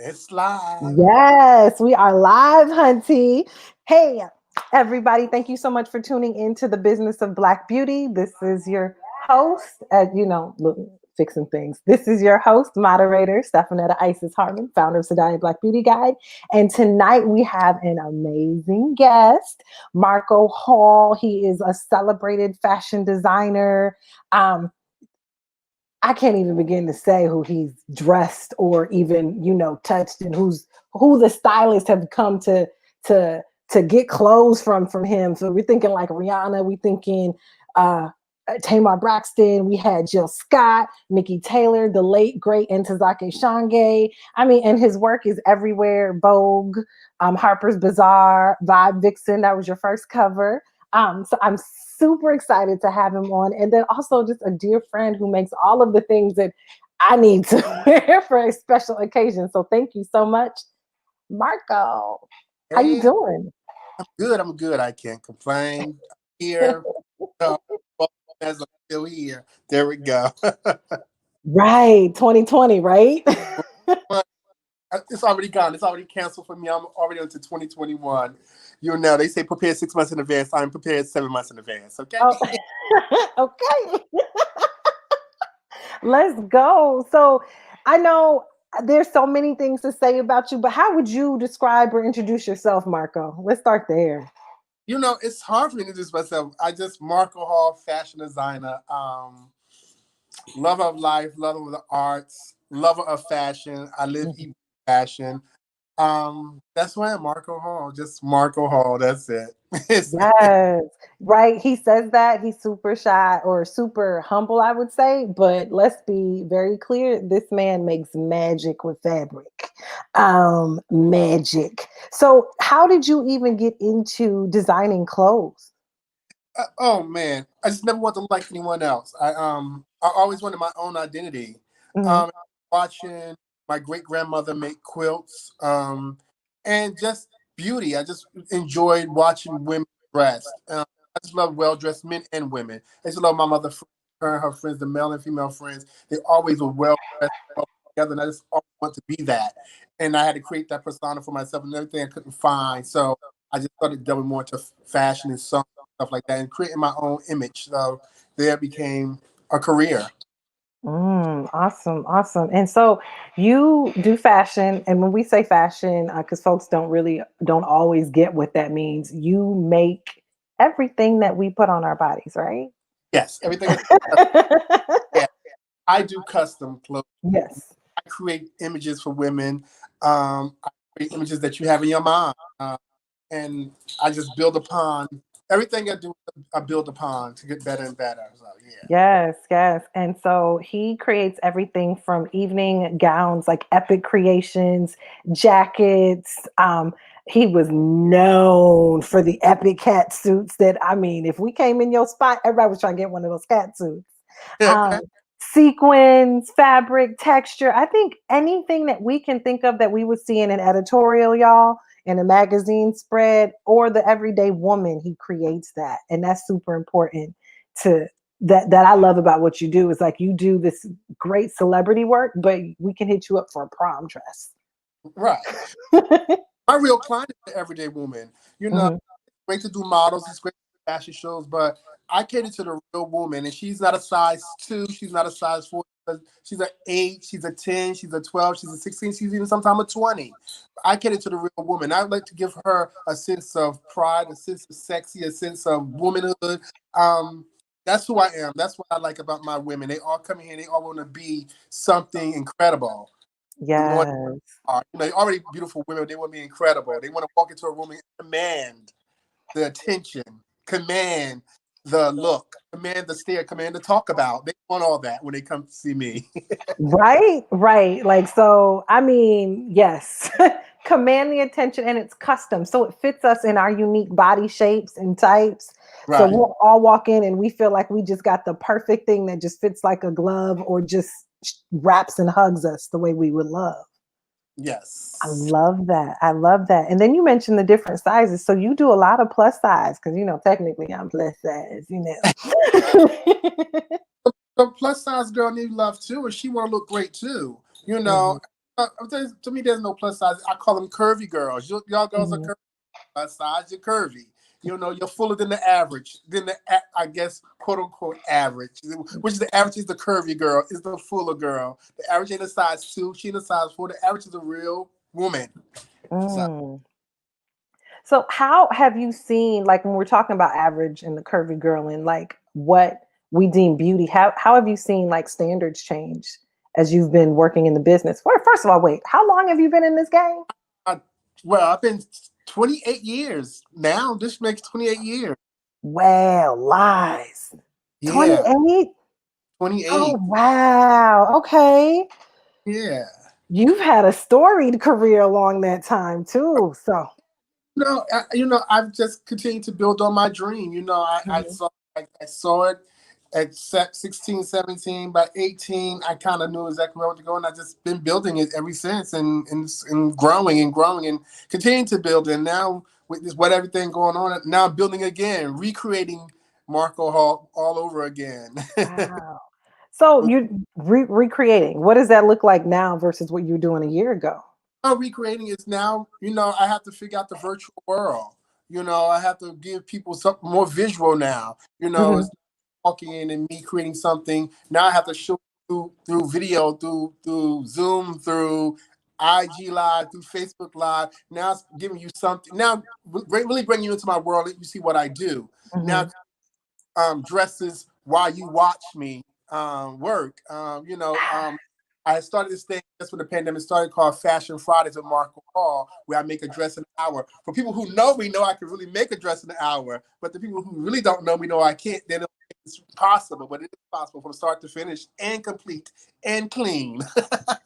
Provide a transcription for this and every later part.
It's live. Yes, we are live, Hunty. Hey, everybody, thank you so much for tuning in to the Business of Black Beauty. This is your host, look, fixing things. This is your host, moderator, Stephenetta Harmon, founder of Sedaya Black Beauty Guide. And tonight we have an amazing guest, Marco Hall. He is a celebrated fashion designer. I can't even begin to say who he's dressed or even, touched, and who the stylists have come to to get clothes from him. So we're thinking like Rihanna, we thinking Tamar Braxton, we had Jill Scott, Nikki Taylor, the late great Ntozake Shange. I mean, and his work is everywhere. Vogue, Harper's Bazaar, Vibe Vixen, that was your first cover. So I'm super excited to have him on. And then also just a dear friend who makes all of the things that I need to wear for a special occasion. So thank you so much, Marco. How you Hey, doing? I'm good. I'm good. I can't complain. Here. Uh, as I'm still here. There we go. Right, 2020, right? But it's already gone. It's already canceled for me. I'm already into 2021. You know, they say prepare 6 months in advance. I'm prepared 7 months in advance. Okay. Oh, okay. Let's go. So I know there's so many things to say about you, but how would you describe or introduce yourself, Marco? Let's start there. You know, it's hard for me to introduce myself. I just Marco Hall, fashion designer, lover of life, lover of the arts, lover of fashion. I live, eat fashion. That's why I'm Marco Hall. Just Marco Hall. That's it. Yes, right. He says that he's super shy or super humble, I would say. But let's be very clear: this man makes magic with fabric. Magic. So, how did you even get into designing clothes? Oh man, I just never want to like anyone else. I always wanted my own identity. Mhm. Um, Watching my great grandmother make quilts, and just beauty. I just enjoyed watching women dressed. I just love well dressed men and women. I just love my mother, her and her friends, the male and female friends. They always were well dressed together, and I just always want to be that. And I had to create that persona for myself, and everything I couldn't find. So I just started delving more into fashion and song stuff like that, and creating my own image. So there became a career. Awesome, awesome. And so you do fashion, and when we say fashion, because folks don't always get what that means, you make everything that we put on our bodies, right? Yes, everything. Yeah, I do custom clothes. Yes. I create images for women. I create images that you have in your mind, and I just build upon everything I do. I build upon to get better and better. So yeah. Yes, yes. And so he creates everything from evening gowns, like epic creations, jackets. He was known for the epic cat suits that, I mean, if we came in your spot, everybody was trying to get one of those cat suits. Okay. Um, Sequins, fabric, texture. I think anything that we can think of that we would see in an editorial, y'all, in a magazine spread, or the everyday woman, he creates that. And that's super important to that I love about what you do is like you do this great celebrity work, but we can hit you up for a prom dress. Right. My real client is the everyday woman. You know, Mhm. it's great to do models, it's great to do fashion shows, but I cater to the real woman, and she's not a size 2, she's not a size 4, she's an 8, she's a 10, she's a 12, she's a 16, she's even sometimes a 20. I cater to the real woman. I would like to give her a sense of pride, a sense of sexy, a sense of womanhood. Um, that's who I am. That's what I like about my women. They all come here, they all want to be something incredible. More Yes. are. You know, already beautiful women. They want to be incredible. They want to walk into a room and command the attention, command the look, command the stare, command the talk about. They want all that when they come to see me. Right, right. Like, so, I mean, yes, command the attention and it's custom. So it fits us in our unique body shapes and types. So Right. we'll all walk in and we feel like we just got the perfect thing that just fits like a glove or just wraps and hugs us the way we would love. I Yes. love that. I love that. And then you mentioned the different sizes. So you do a lot of plus size because, technically I'm plus size. The plus size girl need love too, and she want to look great too. You know, Mhm. To me, there's no plus size. I call them curvy girls. Y'all girls are Mhm. curvy. Plus size, you're curvy. You know, you're fuller than the average, than the I guess quote unquote average, which is the average is the curvy girl, is the fuller girl. The average ain't a size 2, she in a size 4. The average is a real woman. So Mm. So how have you seen, like when we're talking about average and the curvy girl and like what we deem beauty, how have you seen like standards change as you've been working in the business? Well, first of all, wait, how long have you been in this game? I, well, I've been 28 years now. This makes 28 years. Well, lies. Yeah, 28? Oh 28. wow. Okay. Yeah. You've had a storied career along that time too. So No, I've just continued to build on my dream. mhm, I saw it at 16, 17. By 18, I kind of knew exactly where to go, and I just been building it ever since, and growing and growing and continuing to build. And now with this, what everything going on, now I'm building again, recreating Marco Hall all over again. wow. So you're recreating. What does that look like now versus what you were doing a year ago? Recreating is now, I have to figure out the virtual world. I have to give people something more visual now. It's Mhm, walking in and me creating something. Now I have to show through video, through Zoom, through IG Live, through Facebook Live. Now it's giving you something. Now really bringing you into my world. You see what I do. Now mhm. dresses while you watch me work. I started this thing just when the pandemic started called Fashion Fridays with Marco Hall, where I make a dress in an hour. For people who know me, know I can really make a dress in an hour. But the people who really don't know me know I can't. They don't think it's possible, but it is possible from start to finish and complete and clean.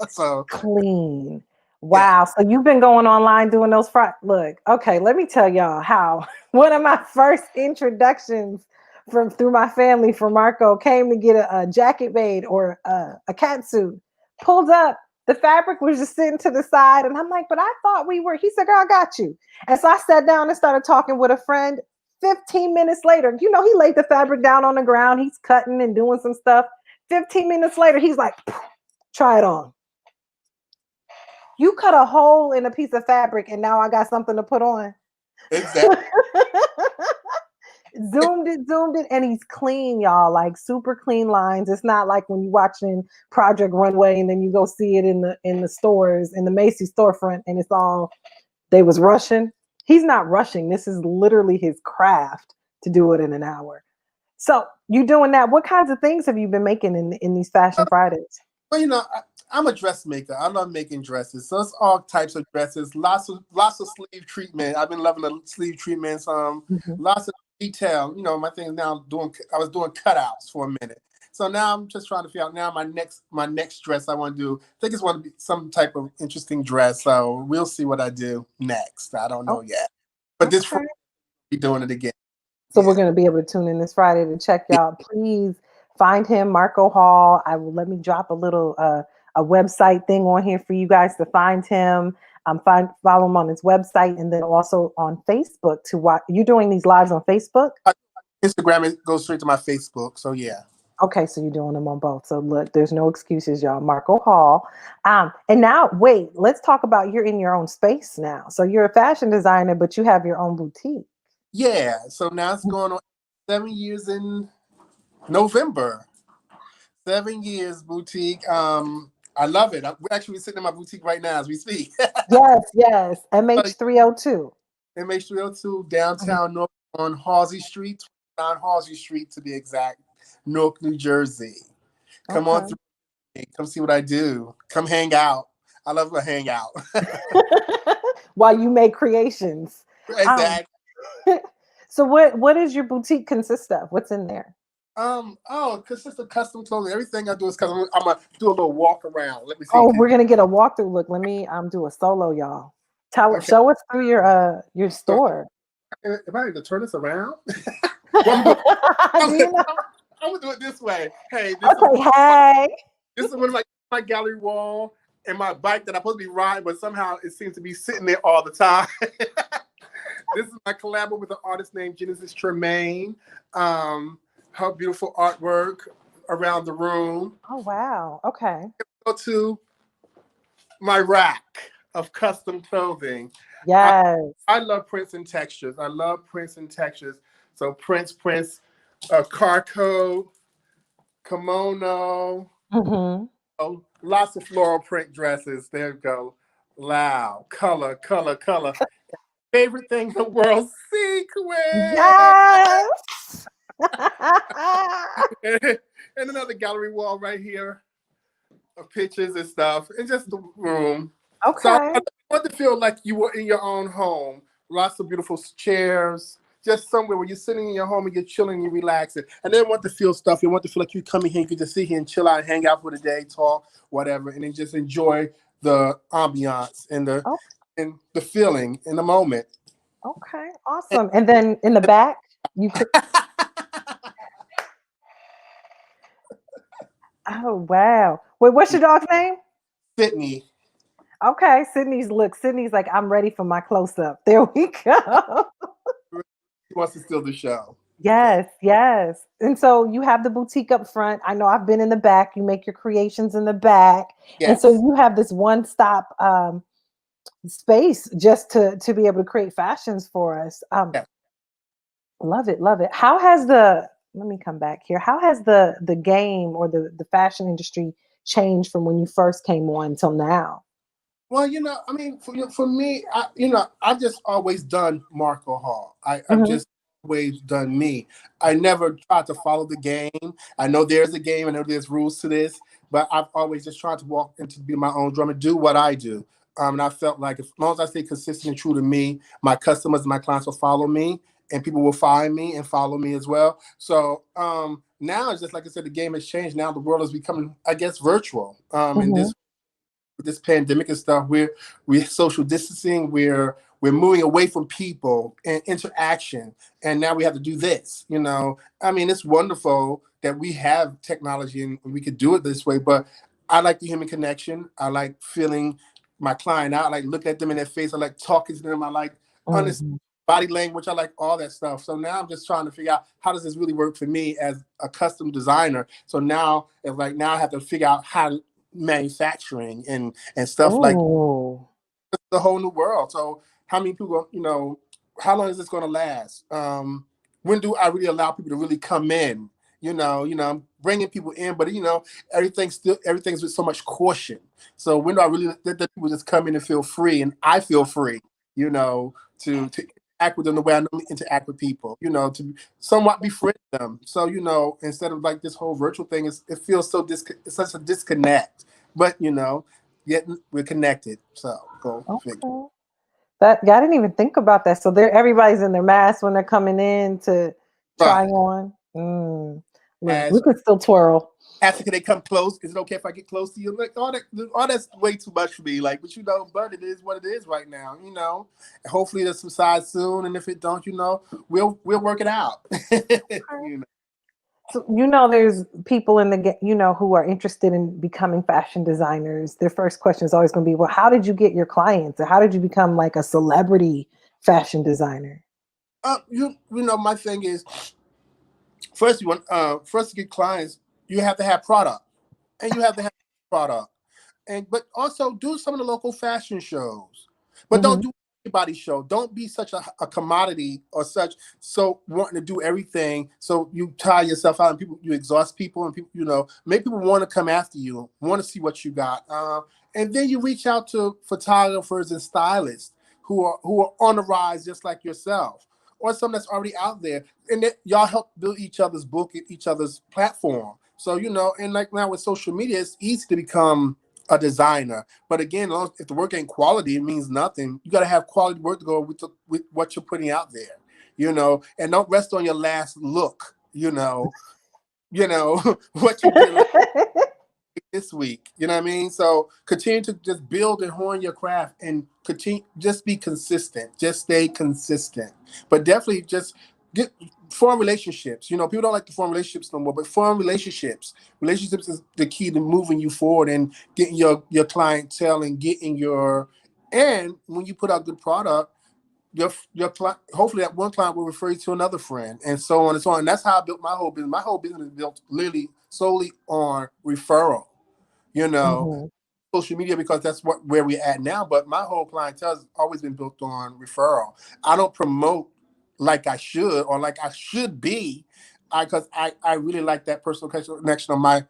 So Clean. yeah. Wow. So you've been going online doing those look, okay, let me tell y'all how one of my first introductions from through my family for Marco came to get a jacket made or a cat suit. Pulled up, the fabric was just sitting to the side, and I'm like, but I thought we were. He said, "Girl, I got you." And so I sat down and started talking with a friend. 15 minutes later, he laid the fabric down on the ground. He's cutting and doing some stuff. 15 minutes later, he's like, try it on. You cut a hole in a piece of fabric and now I got something to put on. Exactly. Zoomed it, and he's clean, y'all. Like super clean lines. It's not like when you're watching Project Runway and then you go see it in the stores, in the Macy's storefront, and it's all they was rushing. He's not rushing. This is literally his craft to do it in an hour. So you doing that? What kinds of things have you been making in these Fashion Fridays? Well, I'm a dressmaker. I love making dresses. So it's all types of dresses. Lots of sleeve treatment. I've been loving the sleeve treatments. Mhm. Lots of detail. My thing is now doing. I was doing cutouts for a minute. So now I'm just trying to figure out now my next dress I want to do. I think it's want to be some type of interesting dress. So we'll see what I do next. I don't Oh, know yet. But this Friday, okay. I'll be doing it again. So Yeah. we're going to be able to tune in this Friday to check y'all. Please find him, Marco Hall. I will let me drop a little a website thing on here for you guys to find him. Follow him on his website and then also on Facebook to watch. You're doing these lives on Facebook? Instagram it goes straight to my Facebook. So yeah. Okay, so you're doing them on both. So look, there's no excuses, y'all. Marco Hall. And now wait, let's talk about you're in your own space now. So you're a fashion designer, but you have your own boutique. Yeah. So now it's going on 7 years in November. 7 years boutique. I love it. We're actually sitting in my boutique right now as we speak. Yes, yes. MH302. MH302 downtown North on Halsey Street, on Halsey Street to be exact, Newark, New Jersey. Come on Okay. through. Come see what I do. Come hang out. I love to hang out. While you make creations. Um, Exactly. so what is your boutique consist of? What's in there? Consists of custom clothing. Everything I do is custom. I'm gonna do a little walk around. Let me see. Oh, we're gonna get a walkthrough. Look, let me do a solo, y'all. Okay. Show us through your So store. if I need to turn this around, well, Do you know? I'm gonna do it this way. Hey, Okay, hey. this is one of my gallery wall and my bike that I'm supposed to be riding, but somehow it seems to be sitting there all the time. This is my collab with an artist named Genesis Tremaine. Her beautiful artwork around the room. Oh wow. Okay. Go to my rack of custom clothing. I, Yes. I love prints and textures. I love prints and textures. So prints, carco, kimono, Hmm. oh, lots of floral print dresses. There you go. Loud, color. Favorite thing in the world, sequin. Yes. And another gallery wall right here of pictures and stuff, and just the room. So Okay. I want to feel like you were in your own home. Lots of beautiful chairs, just somewhere where you're sitting in your home and you're chilling and you're relaxing. And then want to feel stuff. You want to feel like you come in here, you can just sit here and chill out, and hang out for the day, talk, whatever, and then just enjoy the ambiance Oh, and the feeling in the moment. okay. Awesome. And then in the back, you could. Oh wow. Wait, what's your dog's name? Sydney. Okay, Sydney's like, I'm ready for my close up. There we go. He wants to steal the show. Okay. Yes, yes. And so you have the boutique up front. I know I've been in the back. You make your creations in the back. And so Yes. you have this one stop space just to be able to create fashions for us. Yes. Love it, love it. How has the let me come back here. How has the game or the fashion industry changed from when you first came on until now? Well, I mean, for me, I've just always done Marco Hall. I've Hmm. just always done me. I never tried to follow the game. I know there's a game. I know there's rules to this, but I've always just tried to walk into be my own drum and do what I do. And I felt like as long as I stay consistent and true to me, my customers and my clients will follow me, and people will find me and follow me as well. So now it's just like I said, the game has changed. Now the world is becoming, I guess, virtual. And Hmm. this pandemic and stuff, we're social distancing, we're moving away from people and interaction, and now we have to do this. I mean, it's wonderful that we have technology and we could do it this way, but I like the human connection. I like feeling my client out. I like look at them in their face. I like talking to them. I like understanding Hmm. body language. I like all that stuff. So now I'm just trying to figure out how does this really work for me as a custom designer. So now it's like now I have to figure out how manufacturing and stuff like Oh. the whole new world. So how many people, how long is this going to last? When do I really allow people to really come in? I'm bringing people in, but everything's with so much caution. So when do I really let the people just come in and feel free, and I feel free, to interact with them the way I normally interact with people, to somewhat befriend them. So instead of like this whole virtual thing, it feels it's such a disconnect. But yet we're connected. So go figure. Okay. That I didn't even think about that. So everybody's in their mask when they're coming in to try Right. on. Mm. Look, we As could still twirl. asking, can they come close? Is it okay if I get close to you? Like all that's way too much for me. Like, but but it is what it is right now. And hopefully it'll subside soon. And if it don't, we'll work it out. you know. So there's people in who are interested in becoming fashion designers. Their first question is always going to be, well, how did you get your clients, or how did you become like a celebrity fashion designer? My thing is first you want first to get clients, you have to have product, and you have to have product. But also do some of the local fashion shows, but don't Hmm. do everybody's show. Don't be such a commodity or such so wanting to do everything so you tire yourself out and you exhaust people, and people make people want to come after you, want to see what you got, and then you reach out to photographers and stylists who are on the rise just like yourself, or some that's already out there, and y'all help build each other's book and each other's platform. So and like now with social media, it's easy to become a designer. But again, if the work ain't quality, it means nothing. You got to have quality work to go with what you're putting out there, and don't rest on your last look, what you did this week. You know what I mean? So continue to just build and hone your craft and continue, just be consistent. Just stay consistent. But definitely just get form relationships. People don't like to form relationships no more, but form relationships. Relationships is the key to moving you forward and getting your clientele and and when you put out good product, your client, hopefully that one client will refer you to another friend, and so on and so on. And that's how I built my whole business. My whole business is built literally solely on referral. You know, Hmm. social media because that's where we're at now. But my whole clientele has always been built on referral. I don't promote like I should or like I should be, because I really like that personal connection of my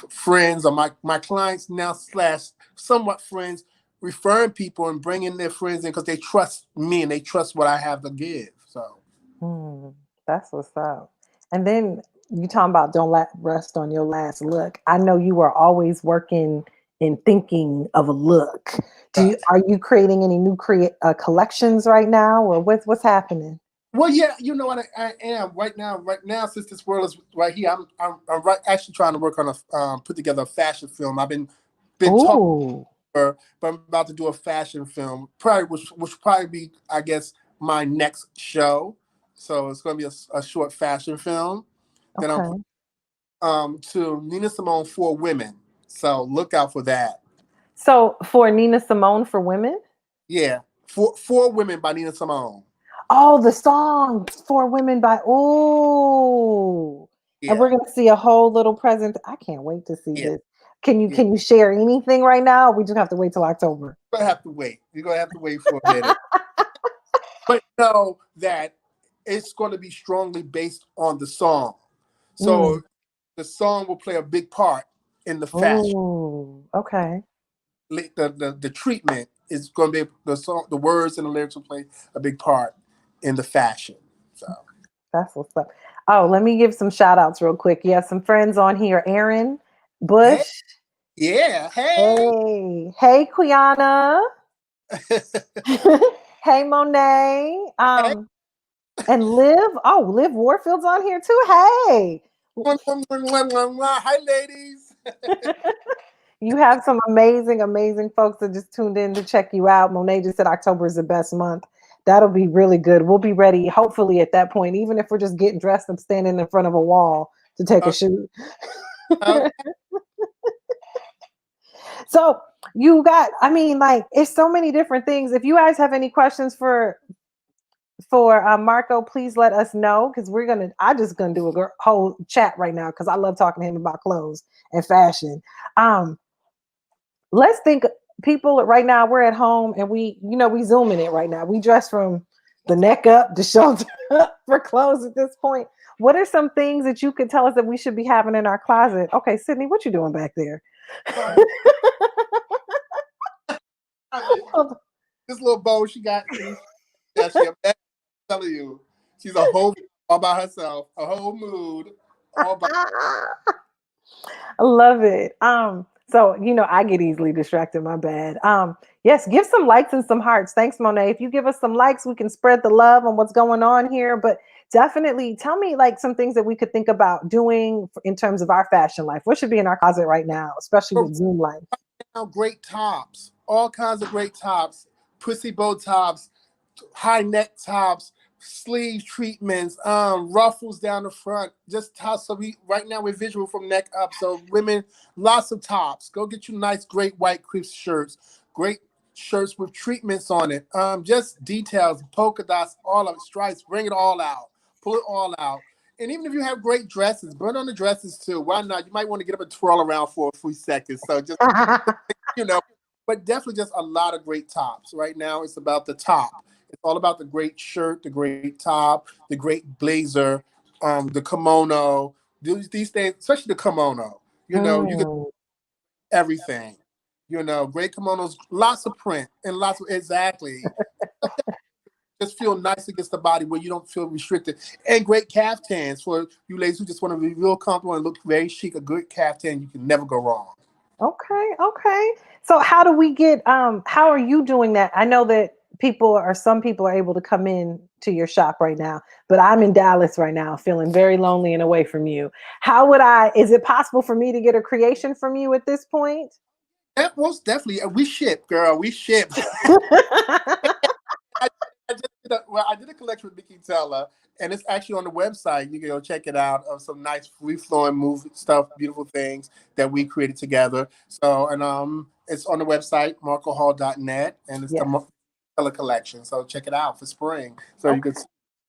friends or my clients now slash somewhat friends referring people and bringing their friends in because they trust me and they trust what I have to give. So Hmm, that's what's up. And then you talking about don't let rest on your last look. I know you are always working and thinking of a look. Are you creating any new collections right now, or what's happening? well, yeah, you know what I am right now. Right now, since this world is right here, I'm right, actually trying to work on a put together a fashion film. I've been talking, Ooh, but I'm about to do a fashion film. Probably which probably be, I guess, my next show. So it's going to be a short fashion film. Then I'm okay. to Nina Simone for women. So look out for that. So for Nina Simone for women. Yeah, for women by Nina Simone. Oh, the song for women by oh, and Yeah, we're gonna see a whole little present. I can't wait to see yeah, this. Can you yeah. can you share anything right now? Or we just have to wait till October. You're gonna have to wait. You're gonna have to wait for a minute. But know that it's going to be strongly based on the song. So Mm. the song will play a big part in the fashion. Oh, okay. The treatment is going to be the song. The words and the lyrics will play a big part in the fashion. So That's what's up. Oh, let me give some shout outs real quick. You have some friends on here. Aaron hey, Bush. yeah, hey, Hey. Hey, Quiana. Hey, Monet. hey, And Liv. Oh, Liv Warfield's on here too. Hey. hi, ladies. You have some amazing, amazing folks that just tuned in to check you out. Monet just said October is the best month. That'll be really good. We'll be ready, hopefully, at that point, even if we're just getting dressed and standing in front of a wall to take a Okay, shoot. okay. So you got, I mean, like, it's so many different things. If you guys have any questions for Marco, please let us know because I just gonna do a whole chat right now because I love talking to him about clothes and fashion. Um, let's think people right now we're at home and we zooming it right now. We dress from the neck up, the shoulder up for clothes at this point. What are some things that you could tell us that we should be having in our closet? Okay, Sydney, what you doing back there? This little bow she got. Yeah, I'm telling you, she's a whole all by herself, a whole mood, all by. I love it. So I get easily distracted, my bad. Yes, give some likes and some hearts. Thanks, Monet. If you give us some likes, we can spread the love on what's going on here. But definitely tell me like some things that we could think about doing in terms of our fashion life. What should be in our closet right now, especially with Zoom life? Now, great tops, all kinds of great tops, pussy bow tops, high neck tops, sleeve treatments, ruffles down the front, just tops. So we right now we're visual from neck up. So women, lots of tops. Go get you nice, great white crisp shirts, great shirts with treatments on it. Just details, polka dots, all of it, stripes. Bring it all out. Pull it all out. And even if you have great dresses, burn on the dresses too. Why not? You might want to get up and twirl around for a few seconds. So just you know, but definitely just a lot of great tops. Right now, it's about the top. It's all about the great shirt, the great top, the great blazer, the kimono. These things, especially the kimono. You get Mm. everything. Great kimonos, lots of print and lots of exactly. Just feel nice against the body where you don't feel restricted. And great caftans for you ladies who just want to be real comfortable and look very chic. A good caftan, you can never go wrong. Okay, okay. So how are you doing that? I know that some people are able to come in to your shop right now, but I'm in Dallas right now, feeling very lonely and away from you. Is it possible for me to get a creation from you at this point? That most definitely. We ship, girl. We ship. I, I did a collection with Mickey Teller, and it's actually on the website. You can go check it out of some nice free flowing move stuff, beautiful things that we created together. So, and it's on the website marcohall.net, and it's the Yes. Teller collection. So check it out for spring. So Okay.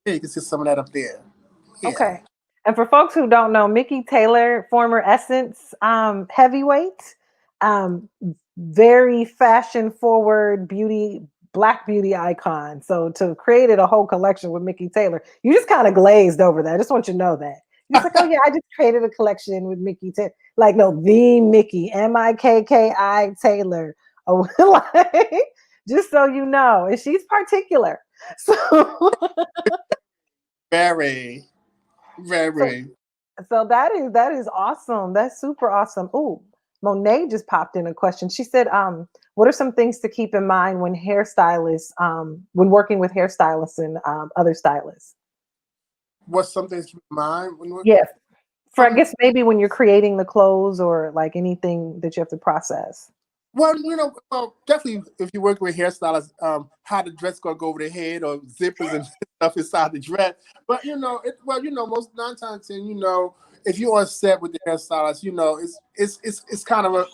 you can see some of that up there. Yeah. Okay. And for folks who don't know, Mickey Taylor, former Essence heavyweight. um, very fashion forward beauty, black beauty icon. So to created a whole collection with Mickey Taylor, you just kind of glazed over that. I just want you to know that. You're just like, oh yeah, I just created a collection with Mickey Taylor. Like, no, the Mickey, Mikki Taylor. Oh, like, just so you know. And she's particular. So Very, so very. So that is awesome. That's super awesome. Oh, Monet just popped in a question. She said, what are some things to keep in mind when hairstylists, when working with hairstylists and other stylists? What's something to keep in mind when we're, Yes. For I um, guess maybe when you're creating the clothes or like anything that you have to process. well, well, definitely if you work with hairstylists, how the dress gonna go over the head or zippers and stuff inside the dress. But most 9 times 10, if you're on set with the hairstylist, it's kind of a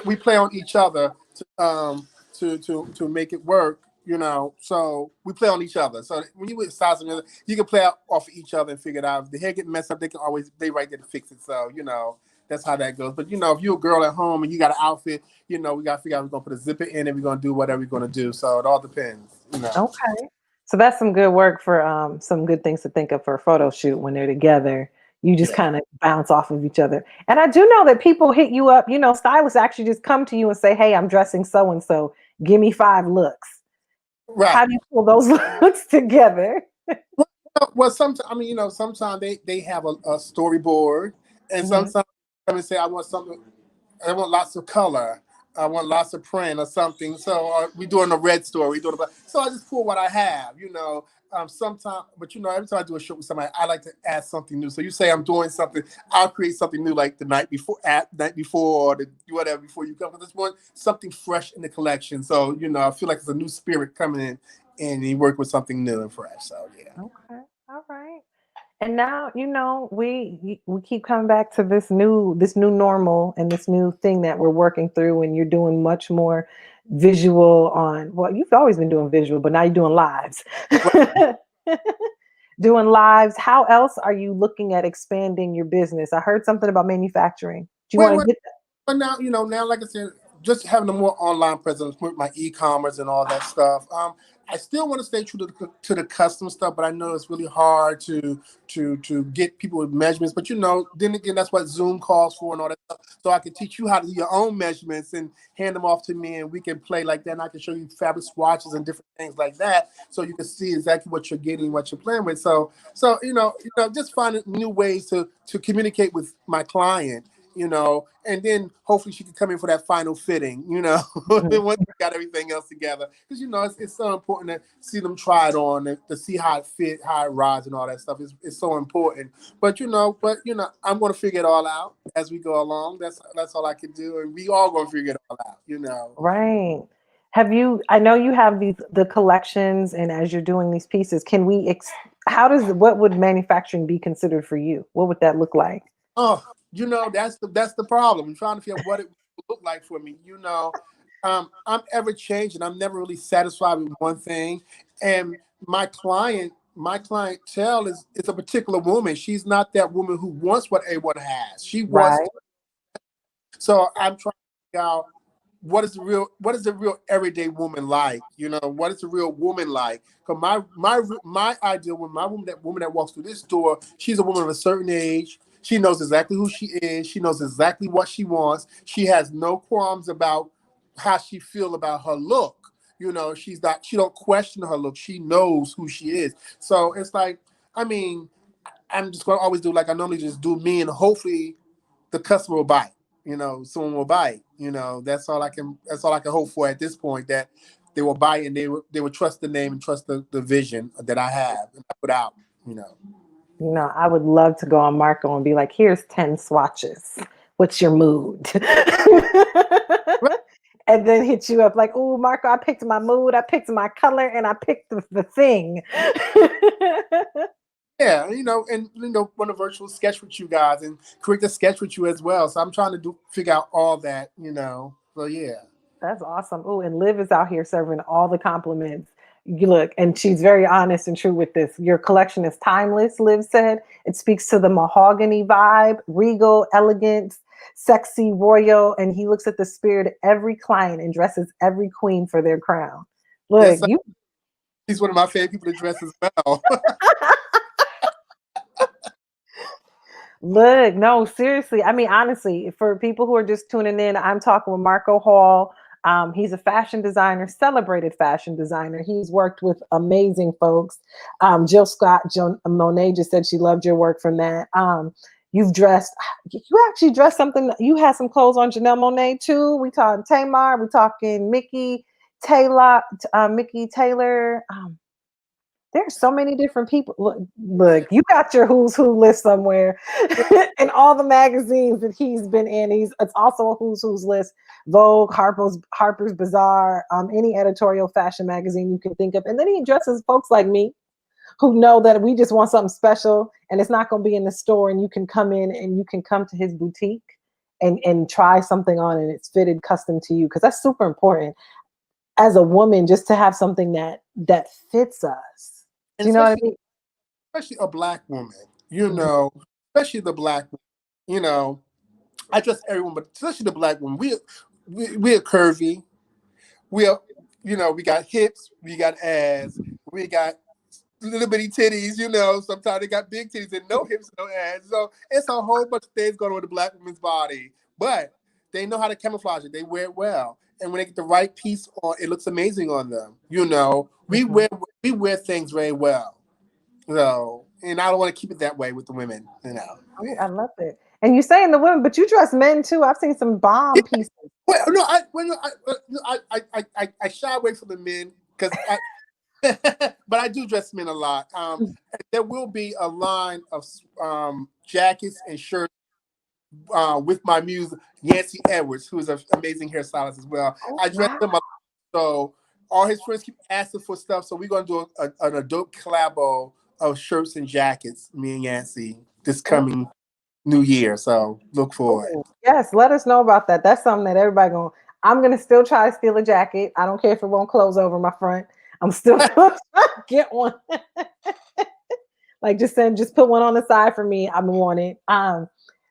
we play on each other to make it work. So we play on each other. So when you with style something, you can play off of each other and figure it out. If the hair get messed up, they right there to fix it. So that's how that goes. But if you're a girl at home and you got an outfit, we got to figure out we're gonna put a zipper in it. We're gonna do whatever we're gonna do. So it all depends. Okay. So that's some good work for some good things to think of for a photo shoot when they're together. You just Yeah. kind of bounce off of each other. And I do know that people hit you up, stylists actually just come to you and say, "Hey, I'm dressing so and so. Give me 5 looks." Right. How do you pull those looks together? Well, sometimes sometimes they have a storyboard, and Mhm. sometimes they come and say, I want lots of color. I want lots of print or something. So we doing a red story. We doing so I just pull what I have. Sometimes, but every time I do a show with somebody, I like to add something new. So you say I'm doing something, I'll create something new like the night before, or the whatever before you come. But this one, something fresh in the collection. So I feel like it's a new spirit coming in, and you work with something new and fresh. So yeah. Okay. All right. And now, we keep coming back to this new normal and this new thing that we're working through, and you're doing much more visual on, well, you've always been doing visual, but now you're doing lives. Doing lives. How else are you looking at expanding your business? I heard something about manufacturing. Do you Wait, want to wait. get But now, like I said, just having a more online presence with my e-commerce and all that stuff. I still want to stay true to the custom stuff, but I know it's really hard to get people with measurements. But then again, that's what Zoom calls for and all that stuff. So I can teach you how to do your own measurements and hand them off to me, and we can play like that. And I can show you fabric swatches and different things like that, so you can see exactly what you're getting, what you're playing with. So just finding new ways to communicate with my client, and then hopefully she can come in for that final fitting, Mhm. once we got everything else together. Because, it's so important to see them try it on, to see how it fit, how it rides and all that stuff. It's so important. I'm going to figure it all out as we go along. That's all I can do. And we all going to figure it all out. Right. I know you have the collections, and as you're doing these pieces, what would manufacturing be considered for you? What would that look like? Oh, that's the problem. I'm trying to figure out what it would look like for me. I'm ever changing. I'm never really satisfied with one thing. And my clientele is a particular woman. She's not that woman who wants what everyone has. She wants. Right. So I'm trying to figure out what is the real everyday woman like? What is the real woman like? Because my ideal woman, my woman that walks through this door, she's a woman of a certain age. She knows exactly who she is. She knows exactly what she wants. She has no qualms about how she feel about her look. She don't question her look. She knows who she is. So it's like, I mean, I'm just gonna always do like I normally just do me, and hopefully the customer will buy. Someone will buy. That's all I can hope for at this point. That they will buy it, and they will trust the name and trust the vision that I have and I put out. You know. I would love to go on Marco and be like, here's 10 swatches. What's your mood? Right. And then hit you up like, oh, Marco, I picked my mood, I picked my color, and I picked the thing. Yeah, and want a virtual sketch with you guys and create a sketch with you as well. So I'm trying to figure out all that. So yeah. That's awesome. Oh, and Liv is out here serving all the compliments. You look, and she's very honest and true with this. Your collection is timeless, Liv said. It speaks to the mahogany vibe, regal, elegance. sexy, royal, and he looks at the spirit of every client and dresses every queen for their crown. Look, Yes, you he's one of my favorite people to dress as well. look, no, seriously. I mean, honestly, for people who are just tuning in, I'm talking with Marco Hall. He's a fashion designer, celebrated fashion designer. He's worked with amazing folks. Jill Scott, Monet just said she loved your work from that. You've dressed, you actually dressed something. You had some clothes on Janelle Monet too. We talking Tamar. We talking Mickey Taylor. There's so many different people. Look, you got your who's who list somewhere, in all the magazines that he's been in. It's also a who's list. Vogue, Harper's Bazaar, any editorial fashion magazine you can think of. And then he addresses folks like me who know that we just want something special, and it's not going to be in the store. And you can come in and you can come to his boutique and try something on, and it's fitted custom to you, because that's super important as a woman, just to have something that fits us. And Do you know what I mean? especially a black woman, especially the black woman, you know, I trust everyone, but especially the black woman. We are curvy. We are, we got hips, we got ass, we got little bitty titties. Sometimes they got big titties and no hips, no ass. So it's a whole bunch of things going on with the black woman's body. But they know how to camouflage it. They wear it well, and when they get the right piece on, it looks amazing on them. We Mhm. wear things very well. So, and I don't want to keep it that way with the women. Oh, I love it. And you saying the women, but you dress men too. I've seen some bomb pieces. Well, no, I shy away from the men because but I do dress men a lot. There will be a line of jackets and shirts with my muse Yancey Edwards, who is an amazing hairstylist as well. Oh, I dress wow. them a lot, so all his friends keep asking for stuff. So we're gonna do an adult collabo of shirts and jackets, me and Yancey, this coming New Year. So look for it. Oh, yes, let us know about that. That's something that everybody going. I'm gonna still try to steal a jacket. I don't care if it won't close over my front. I'm still gonna try to get one. Like just put one on the side for me. I'm on it.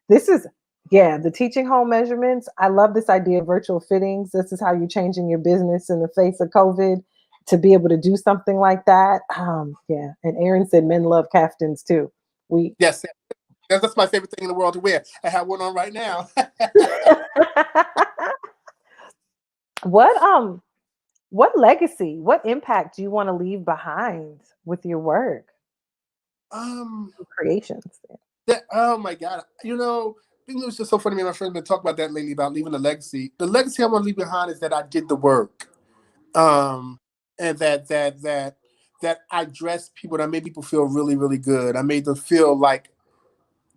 This is yeah, the teaching home measurements. I love this idea of virtual fittings. This is how you're changing your business in the face of COVID to be able to do something like that. Yeah, and Aaron said men love caftans too. We Yes, that's my favorite thing in the world to wear. I have one on right now. what what legacy, what impact do you want to leave behind with your work, um, creations? oh my God, I think it was just so funny. Me and my friends been talking about that lately about leaving a legacy. The legacy I want to leave behind is that I did the work, um, and that I dressed people, that made people feel really, really good. I made them feel like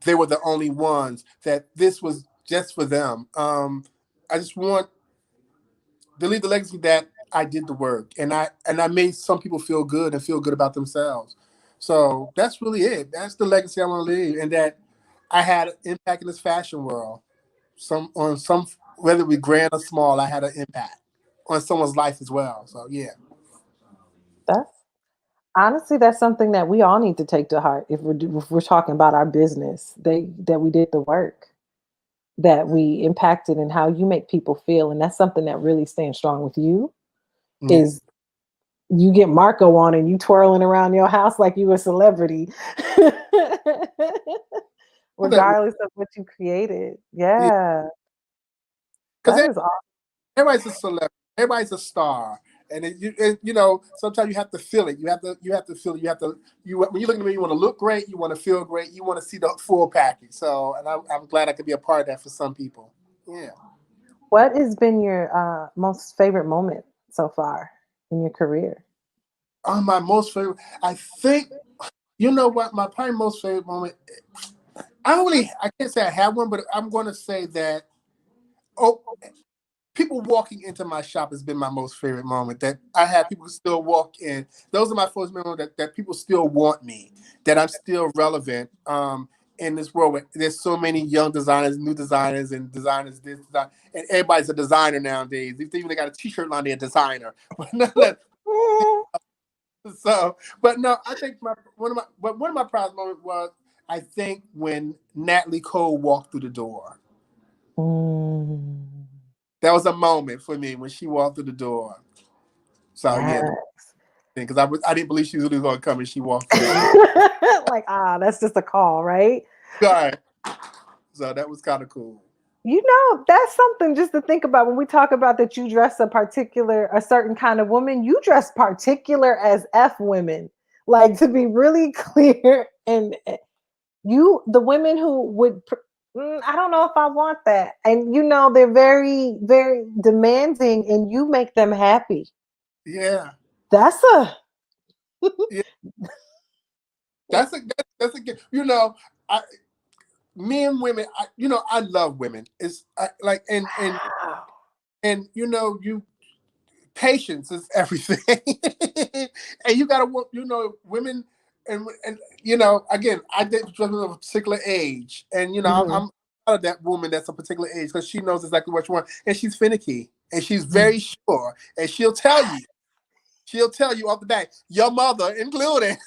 they were the only ones. That this was just for them. I just want to leave the legacy that I did the work, and I made some people feel good and feel good about themselves. So that's really it. That's the legacy I want to leave, and that I had an impact in this fashion world. Some whether it be grand or small, I had an impact on someone's life as well. So yeah. That's honestly, that's something that we all need to take to heart if we're talking about our business. That we did the work, that we impacted, and how you make people feel, and that's something that really stands strong with you. Yeah. Is you get Marco on and you twirling around your house like you a celebrity, regardless of what you created. Yeah, Because that is awesome. everybody's a celebrity. Everybody's a star. And, sometimes you have to feel it. You have to feel it. When you look at me, you want to look great. You want to feel great. You want to see the full package. So, and I'm glad I could be a part of that for some people. Yeah. What has been your most favorite moment so far in your career? My most favorite, I think, you know what? My probably most favorite moment. I can't say I have one, but I'm going to say that. Oh, people walking into my shop has been my most favorite moment. That I have people still walk in. Those are my first memories that people still want me, that I'm still relevant in this world where there's so many young designers, new designers, and designers this design, and everybody's a designer nowadays. If they even got a T-shirt line, they're a designer. Mm, So, but no, I think one of my proudest moments was, I think, when Natalie Cole walked through the door. Mm, That was a moment for me when she walked through the door. So yeah, yes. because I didn't believe she was really going to come, and she walked through the door. Like, that's just a call, right? All right. So that was kind of cool. You know, that's something just to think about when we talk about that you dress a certain kind of woman, you dress particular as F women. Like, to be really clear, and the women who I don't know if I want that. And they're very, very demanding and you make them happy. Yeah. That's a Yeah. That's a good. I men, women. I love women. Like wow. you patience is everything, and you gotta work. Women, and again, I did from a particular age, and Mhm. I'm proud of that woman that's a particular age because she knows exactly what she wants, and she's finicky, and she's Mhm. very sure, and she'll tell you. She'll tell you off the back, your mother included.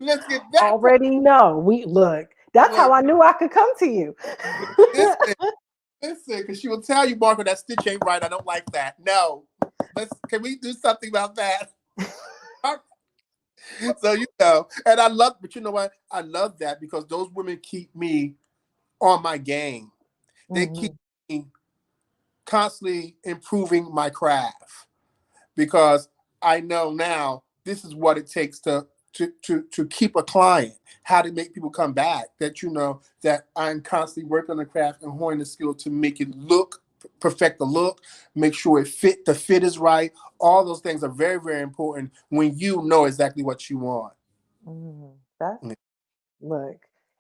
Let's get that part. Already know. We look. That's how Look, I knew I could come to you. listen, listen, because she will tell you, Marco, that stitch ain't right. I don't like that. No, can we do something about that? So and I love, but you know what? I love that because those women keep me on my game. They keep Mhm. me constantly improving my craft because I know now this is what it takes to keep a client, how to make people come back. That I'm constantly working on the craft and honing the skill to make it look perfect the look, make sure the fit is right. All those things are very, very important when you know exactly what you want. That's look,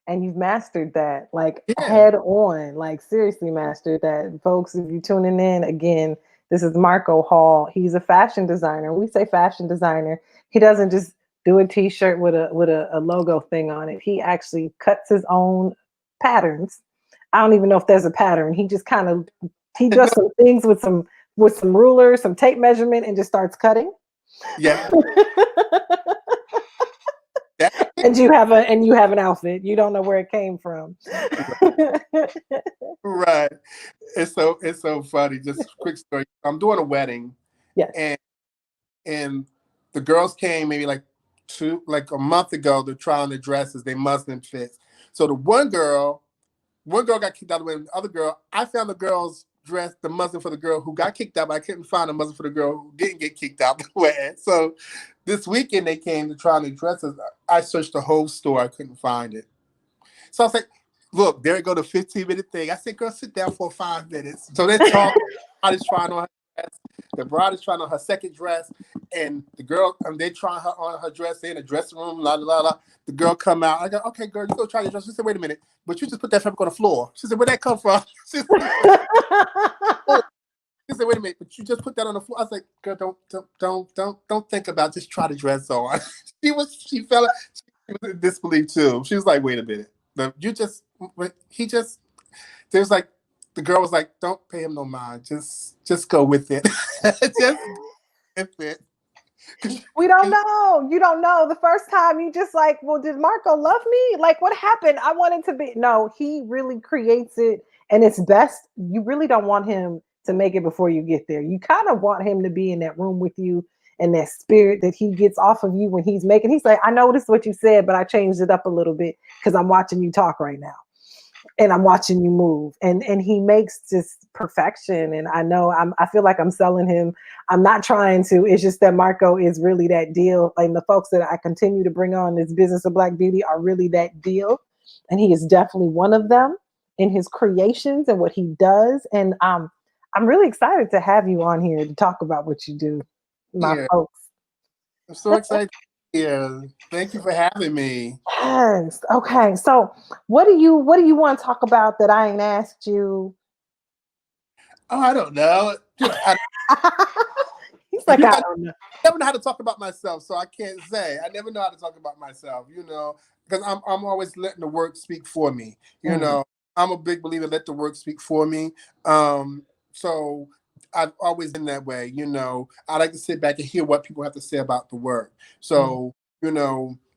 and you've mastered that, like, Yeah. head on, like, seriously mastered that. Folks, if you're tuning in again, this is Marco Hall. He's a fashion designer. We say fashion designer. He doesn't just do a t-shirt with a logo thing on it. He actually cuts his own patterns. I don't even know if there's a pattern. He just kind of he No, does some things with some rulers, some tape measurement, and just starts cutting. yeah. That, And you have an outfit. You don't know where it came from. right. It's so funny. Just a quick story. I'm doing a wedding, Yes. and and the girls came maybe like a month ago. They're trying the dresses. They muslin fits. So the one girl got kicked out of the wedding. The other girl, I found the girl's dress, the muslin for the girl who got kicked out, but I couldn't find a muslin for the girl who didn't get kicked out the wedding. So this weekend they came to try on the dresses. I searched the whole store. I couldn't find it. So I was like, look, there you go, the 15-minute thing. I said, girl, sit down for 5 minutes. So they talk. I just trying on her dress. The bride is trying on her second dress, and the girl, they trying her on her dress in the dressing room, la la la la. The girl come out. I go, okay, girl, you go try your dress. She said, wait a minute, but you just put that fabric on the floor. She said, where'd that come from? She said, oh. She said, wait a minute, but you just put that on the floor. I was like, girl, don't think about it. Just try the dress on. She was in disbelief too. She was like, wait a minute. He just, there's like, the girl was like, don't pay him no mind. Just go with it. Just go with it. We don't know. You don't know. The first time you just like, well, did Marco love me? Like, what happened? I wanted to be. No, he really creates it, and it's best. You really don't want him to make it before you get there. You kind of want him to be in that room with you and that spirit that he gets off of you when he's making. He's like, I know this is what you said, but I changed it up a little bit because I'm watching you talk right now and I'm watching you move. And he makes just perfection. And I feel like I'm selling him. I'm not trying to. It's just that Marco is really that deal. Like, the folks that I continue to bring on this business of Black beauty are really that deal. And he is definitely one of them in his creations and what he does. And I'm really excited to have you on here to talk about what you do, my Yeah, folks. I'm so excited. Yeah, thank you for having me. Yes. Okay. So what do you want to talk about that I ain't asked you? Oh, I don't know. He's like, I I don't know. never know how to talk about myself, so I can't say. I never know how to talk about myself, because I'm always letting the work speak for me. Mm, I'm a big believer, let the work speak for me. So I've always been that way. I like to sit back and hear what people have to say about the work. mm, So,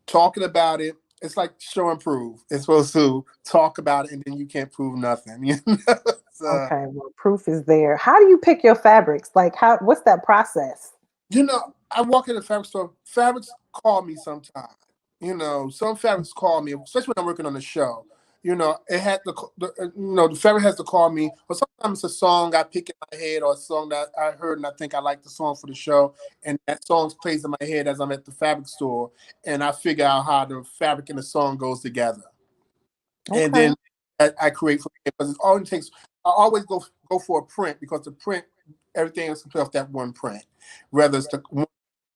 talking about it, it's like show and prove. It's supposed to talk about it, and then you can't prove nothing. So, Okay, well, proof is there. How do you pick your fabrics? Like, how? What's that process? I walk in the fabric store. Fabrics call me sometimes. Some fabrics call me, especially when I'm working on the show. It had the fabric has to call me, or sometimes it's a song I pick in my head, or a song that I heard and I think I like the song for the show, and that song plays in my head as I'm at the fabric store, and I figure out how the fabric and the song goes together, and Okay. then I create from it because it always takes. I always go for a print because the print, everything is complete off that one print, whether it's the one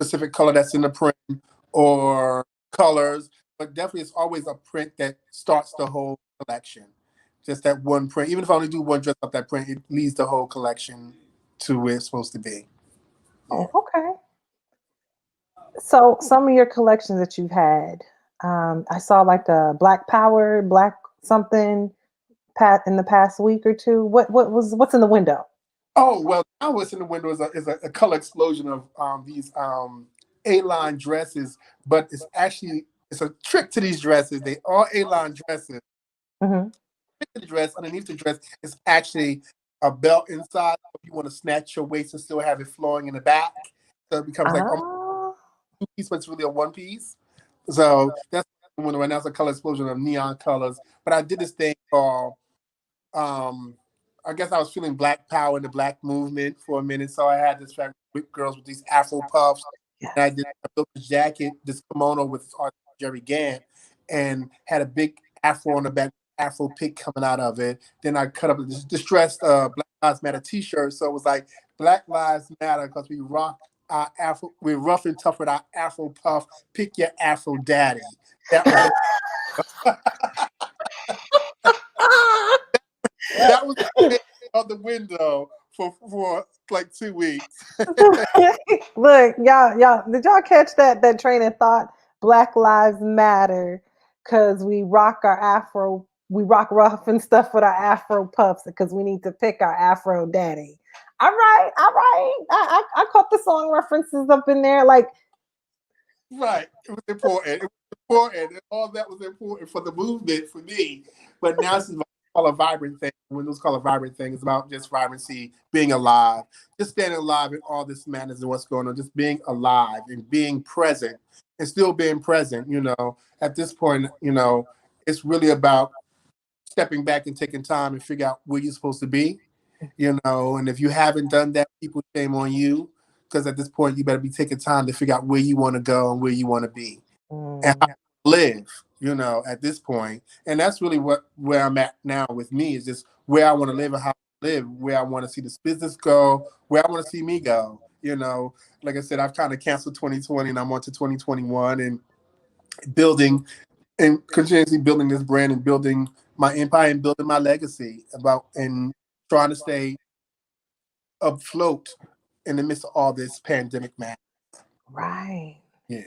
specific color that's in the print or colors, but definitely it's always a print that starts the whole collection. Just that one print. Even if I only do one dress off that print, it leads the whole collection to where it's supposed to be. Yeah. Oh, okay. So some of your collections that you've had, I saw like a Black Power, Black something pat in the past week or two. What's in the window? Oh well, now what's in the window is a color explosion of these A-line dresses, but it's a trick to these dresses. They are A-line dresses. Hmm. The dress underneath the dress is actually a belt inside. If you want to snatch your waist and still have it flowing in the back, so it becomes like almost Ah, two piece, but it's really a one piece. So that's the window right now. It's a color explosion of neon colors. But I did this thing called um, I guess I was feeling Black Power and the Black movement for a minute. So I had this fact with girls with these Afro puffs. And yes. I built this jacket, this kimono with art Jerry Gant, and had a big Afro on the back, Afro pick coming out of it. Then I cut up a distressed Black Lives Matter T-shirt. So it was like Black Lives Matter because we rock our Afro, we're rough and tough with our Afro puff. Pick your Afro daddy. That was that was the on the window for like 2 weeks. Look, y'all, did y'all catch that train of thought? Black Lives Matter, because we rock rough and stuff with our Afro puffs because we need to pick our Afro daddy. All right, all right. I caught the song references up in there. Like, Right. It was important. It was important. And all that was important for the movement for me. But now this is what I call a vibrant thing. When those call a vibrant thing, it's about just vibrancy, being alive, just standing alive in all this madness and what's going on, just being alive and being present and still being present. At this point, it's really about stepping back and taking time and figure out where you're supposed to be, and if you haven't done that, people shame on you because at this point you better be taking time to figure out where you want to go and where you want to be and how mm, to live, at this point. And that's really where I'm at now with me is just where I want to live and how I live, where I want to see this business go, where I want to see me go. Like I said, I've kind of canceled 2020 and I'm on to 2021 and building and continuously building this brand and building my empire and building my legacy about and trying to stay afloat in the midst of all this pandemic man. right. Yeah.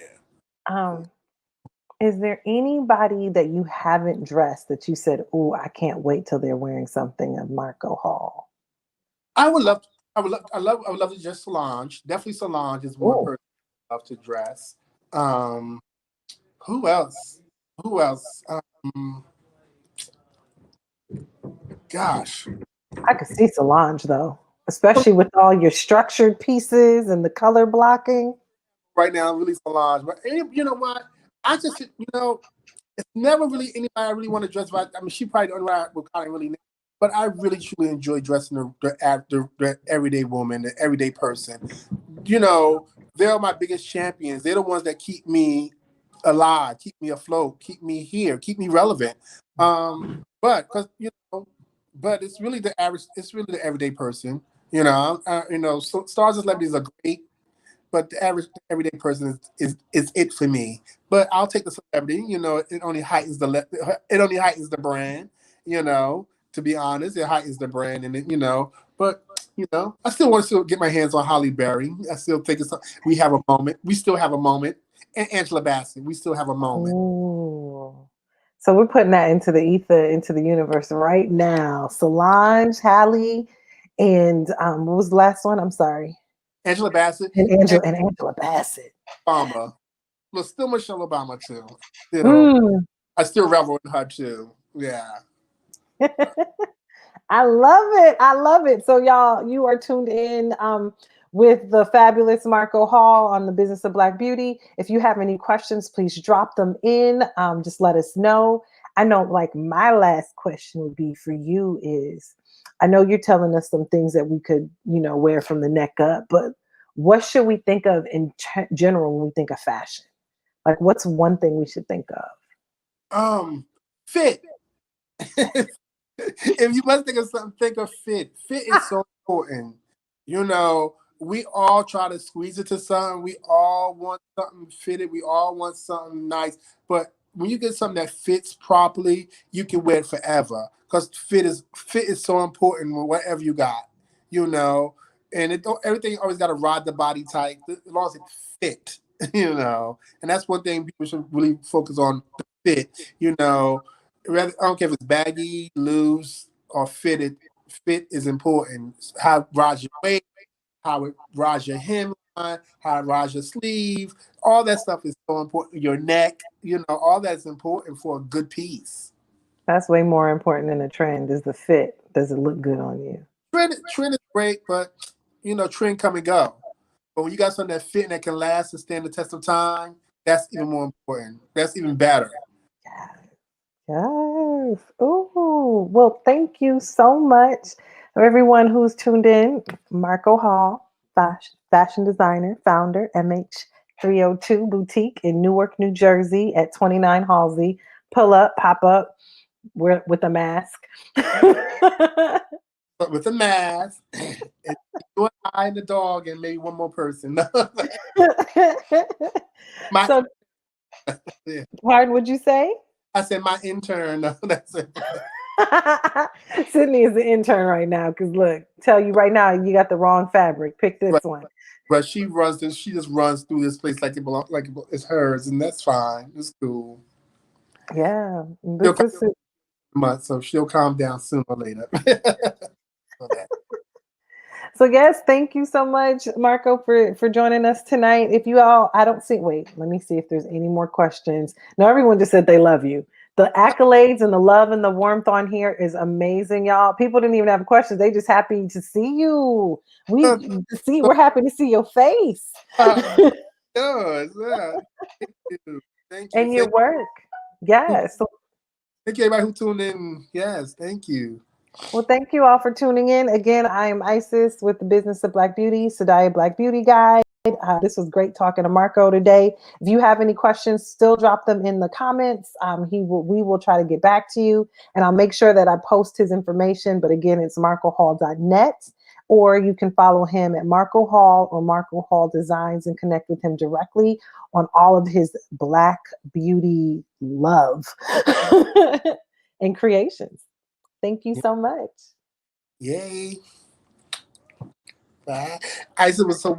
Um, is there anybody that you haven't dressed that you said, "Oh, I can't wait till they're wearing something of Marco Hall"? I would love I would love to dress Solange. Definitely Solange is one Oh, person I love to dress. Um who else? Who else? Gosh. I could see Solange though, especially with all your structured pieces and the color blocking. Right now, really Solange. But you know what? I just it's never really anybody I really want to dress. But I mean, she probably the only one I would kind of really. But I really truly enjoy dressing the everyday woman, the everyday person. They're my biggest champions. They're the ones that keep me alive, keep me afloat, keep me here, keep me relevant. But because but it's really the average. It's really the everyday person. Stars and celebrities are great, but the average everyday person is it for me. But I'll take the celebrity. It only heightens it only heightens the brand. To be honest, it heightens the brand, and But I still want to still get my hands on Holly Berry. I still think we have a moment. We still have a moment, and Angela Bassett. We still have a moment. Ooh. So we're putting that into the ether, into the universe right now. Solange, Halle, and what was the last one? I'm sorry. Angela Bassett And and Angela Bassett. Obama. But still Michelle Obama too. Still, Mm. I still revel in her too. Yeah. I love it. I love it. So y'all, you are tuned in with the fabulous Marco Hall on the Business of Black Beauty. If you have any questions, please drop them in. Just let us know. I know like my last question would be for you is, I know you're telling us some things that we could, wear from the neck up, but what should we think of in general when we think of fashion? Like what's one thing we should think of? Fit. If you must think of something, think of fit. Fit is so important. You know, we all try to squeeze it to something. We all want something fitted. We all want something nice. But when you get something that fits properly, you can wear it forever. Because fit is so important with whatever you got. You know, and it don't everything always got to ride the body tight as long as it fit. And that's one thing people should really focus on the fit. Rather, I don't care if it's baggy, loose, or fitted. Fit is important. How it rides your waist, how it rides your hemline, how it rides your sleeve. All that stuff is so important. Your neck, all that's important for a good piece. That's way more important than the trend is the fit. Does it look good on you? Trend is great, but trend come and go. But when you got something that fit and that can last and stand the test of time, that's even more important. That's even better. Yes. Oh, well, thank you so much for everyone who's tuned in. Marco Hall, fashion designer, founder, MH302 Boutique in Newark, New Jersey at 29 Halsey. Pull up, pop up, we're with a mask. But with the mask, and you and I and the dog and maybe one more person. my So, yeah. pardon, would you say? I said my intern. No, that's it. Sydney is the intern right now because look, tell you right now, you got the wrong fabric. Pick this But, one. but she runs this. She just runs through this place like it belongs, like it's hers, and that's fine. It's cool. Yeah, She'll this come is month, so she'll calm down sooner or later. So that. so. Yes, thank you so much, Marco, for joining us tonight. If you all, I don't see. Wait, let me see if there's any more questions. No, everyone just said they love you. The accolades and the love and the warmth on here is amazing, y'all. People didn't even have questions; they just happy to see you. Uh, We're happy to see your face Yes, yeah. Thank you. Thank you. and your work. Yes. Thank you, everybody who tuned in. Yes, thank you. Well, thank you all for tuning in. Again, I am Isis with the Business of Black Beauty, Sadaya Black Beauty Guide. This was great talking to Marco today. If you have any questions, still drop them in the comments. We will try to get back to you, and I'll make sure that I post his information. But again, it's marcohall.net, or you can follow him at Marco Hall or Marco Hall Designs and connect with him directly on all of his Black beauty love and creations. Thank you so much. Yay. Bye. Isis was so